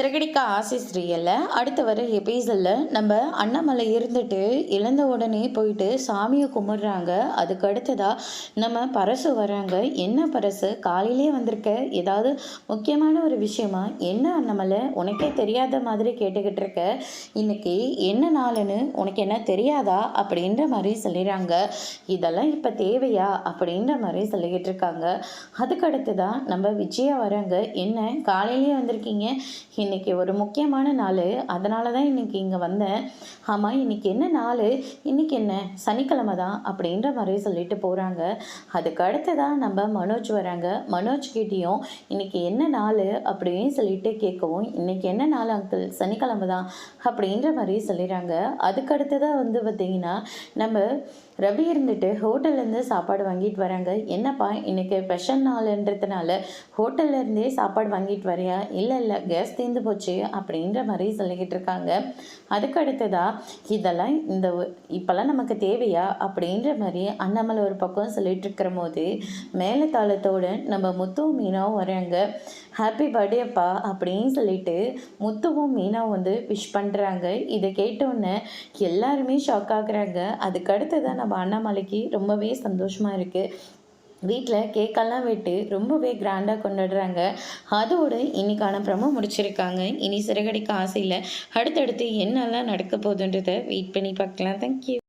சிறகடிக்க ஆசை ஸ்ரீயல்ல அடுத்து வர எபிசோடில் நம்ம அண்ணாமலை இருந்துட்டு இழந்த உடனே போயிட்டு சாமியை கும்பிட்றாங்க. அதுக்கு அடுத்ததா நம்ம பரசு வராங்க. என்ன பரசு காலையிலே வந்திருக்க, ஏதாவது முக்கியமான ஒரு விஷயமா? என்ன அண்ணாமலை உனக்கே தெரியாத மாதிரி கேட்டுக்கிட்டு இருக்க, இன்னைக்கு என்ன நாளுன்னு உனக்கு என்ன தெரியாதா அப்படின்ற மாதிரி சொல்லிடுறாங்க. இதெல்லாம் இப்போ தேவையா அப்படின்ற மாதிரி சொல்லிக்கிட்டு இருக்காங்க. அதுக்கு அடுத்ததா நம்ம விஜயா வராங்க. என்ன காலையிலேயே வந்திருக்கீங்க, இன்னைக்கு ஒரு முக்கியமான நாள், அதனால தான் இன்னைக்கு இங்கே வந்தேன். ஆமாம், இன்னைக்கு என்ன நாள்? இன்னைக்கு என்ன சனிக்கிழமை தான் அப்படின்ற மாதிரி சொல்லிட்டு போகிறாங்க. அதுக்கு அடுத்ததான் நம்ம மனோஜ் வராங்க. மனோஜ் கிட்டேயும் இன்னைக்கு என்ன நாள் அப்படின்னு சொல்லிட்டு கேட்கவும், இன்னைக்கு என்ன நாள் அங்கிள், சனிக்கிழமை தான் அப்படின்ற மாதிரி சொல்லிடுறாங்க. அதுக்கு அடுத்ததாக வந்து பார்த்திங்கன்னா நம்ம ரவி இருந்துட்டு ஹோட்டல்லேருந்து சாப்பாடு வாங்கிட்டு வராங்க. என்னப்பா இன்னைக்கு ஸ்பெஷல் நாளுன்றதுனால ஹோட்டல்லேருந்தே சாப்பாடு வாங்கிட்டு வரியா? இல்லை இல்லை, கேஸ் தீர்ந்து போச்சு அப்படின்ற மாதிரி சொல்லிக்கிட்டு இருக்காங்க. அதுக்கு அடுத்ததா இதெல்லாம் இப்போல்லாம் நமக்கு தேவையா அப்படின்ற மாதிரி அண்ணாமலை ஒரு பக்கம் சொல்லிட்டு இருக்கிற போது மேலத்தாளத்தோடு நம்ம முத்துவும் மீனாவும் வராங்க. ஹாப்பி பர்த்டேப்பா அப்படின்னு சொல்லிட்டு முத்துவும் மீனாவும் வந்து விஷ் பண்ணுறாங்க. இதை கேட்டோன்னே எல்லாருமே ஷாக் ஆகுறாங்க. அதுக்கு அடுத்ததான் நம்ம அண்ணாமலைக்கு ரொம்பவே சந்தோஷமாக இருக்குது. வீட்டில் கேக்கெல்லாம் வெட்டி ரொம்பவே கிராண்டாக கொண்டாடுறாங்க. அதோடு இன்னைக்கான ப்ரமோ முடிச்சிருக்காங்க. இனி சிறகடிக்க ஆசையில் அடுத்தடுத்து என்னெல்லாம் நடக்க போகுதுன்றதை வெயிட் பண்ணி பார்க்கலாம். தேங்க்யூ.